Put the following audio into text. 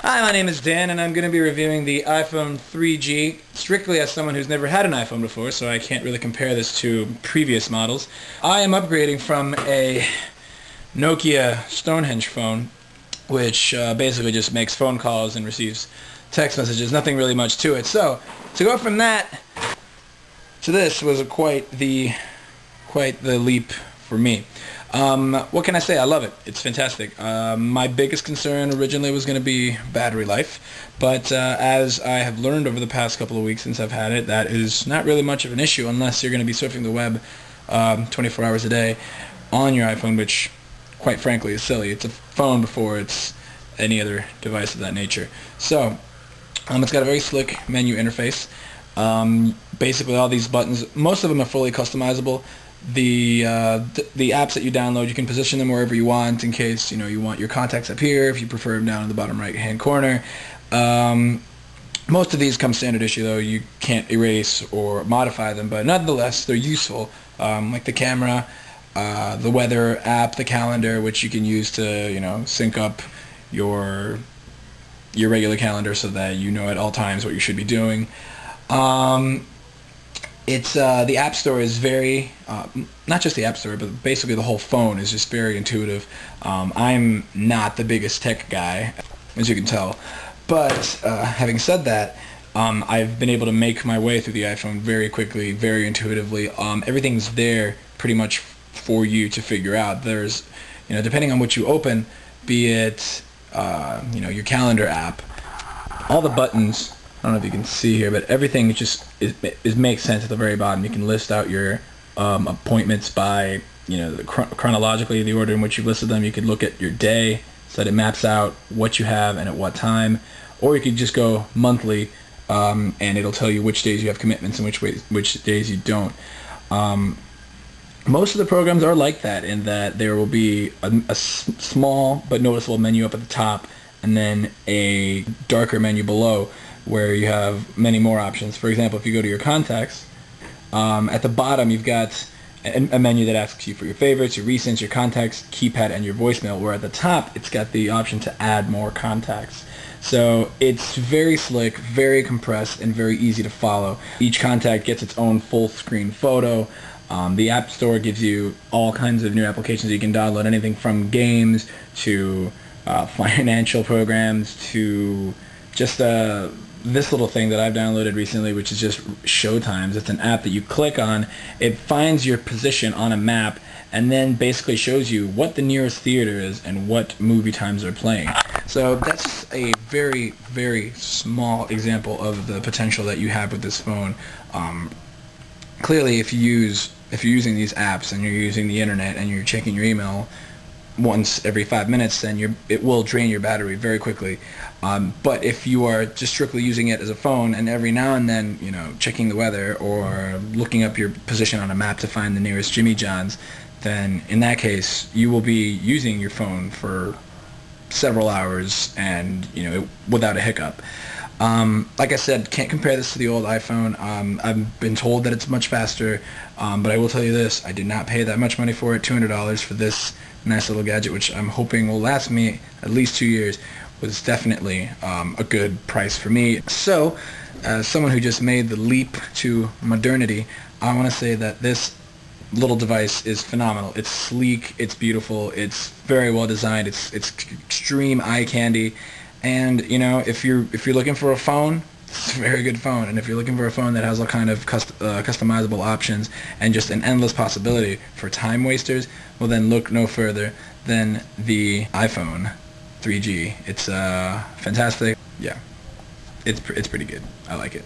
Hi, my name is Dan, and I'm going to be reviewing the iPhone 3G, strictly as someone who's never had an iPhone before, so I can't really compare this to previous models. I am upgrading from a Nokia Stonehenge phone, which basically just makes phone calls and receives text messages, nothing really much to it. So, to go from that to this was quite the leap for me. What can I say? I love it. It's fantastic. My biggest concern originally was going to be battery life, but as I have learned over the past couple of weeks since I've had it, that is not really much of an issue unless you're going to be surfing the web 24 hours a day on your iPhone, which, quite frankly, is silly. It's a phone before it's any other device of that nature. So, it's got a very slick menu interface. Basically, all these buttons, most of them are fully customizable. The apps that you download, you can position them wherever you want in case you want your contacts up here, if you prefer them down in the bottom right hand corner. Most of these come standard issue though. You can't erase or modify them, but nonetheless they're useful, like the camera, the weather app, the calendar, which you can use to sync up your regular calendar so that you know at all times what you should be doing. The App Store is very, not just the App Store, but basically the whole phone is just very intuitive. I'm not the biggest tech guy, as you can tell, but having said that, I've been able to make my way through the iPhone very quickly, very intuitively. Everything's there pretty much for you to figure out. There's, depending on what you open, be it, your calendar app, all the buttons, I don't know if you can see here, but everything just makes sense at the very bottom. You can list out your appointments by chronologically the order in which you listed them. You could look at your day so that it maps out what you have and at what time, or you could just go monthly and it'll tell you which days you have commitments and which days you don't. Most of the programs are like that in that there will be a small but noticeable menu up at the top and then a darker menu below, where you have many more options. For example, if you go to your contacts, at the bottom you've got a menu that asks you for your favorites, your recents, your contacts, keypad, and your voicemail, where at the top it's got the option to add more contacts. So it's very slick, very compressed, and very easy to follow. Each contact gets its own full screen photo. The App Store gives you all kinds of new applications you can download, anything from games to financial programs to just this little thing that I've downloaded recently, which is just Showtimes. It's an app that you click on. It finds your position on a map and then basically shows you what the nearest theater is and what movie times are playing. So that's a very, very small example of the potential that you have with this phone. Clearly, if you're using these apps and you're using the internet and you're checking your email once every 5 minutes, then it will drain your battery very quickly. But if you are just strictly using it as a phone and every now and then, checking the weather or looking up your position on a map to find the nearest Jimmy John's, then in that case you will be using your phone for several hours and without a hiccup. Like I said, can't compare this to the old iPhone. I've been told that it's much faster, but I will tell you this, I did not pay that much money for it. $200 for this nice little gadget, which I'm hoping will last me at least 2 years, was definitely a good price for me. So, as someone who just made the leap to modernity, I want to say that this little device is phenomenal. It's sleek, it's beautiful, it's very well designed, it's extreme eye candy. And if you're looking for a phone, it's a very good phone. And if you're looking for a phone that has all kind of customizable options and just an endless possibility for time wasters, well then look no further than the iPhone 3G. It's fantastic. Yeah, it's pretty good. I like it.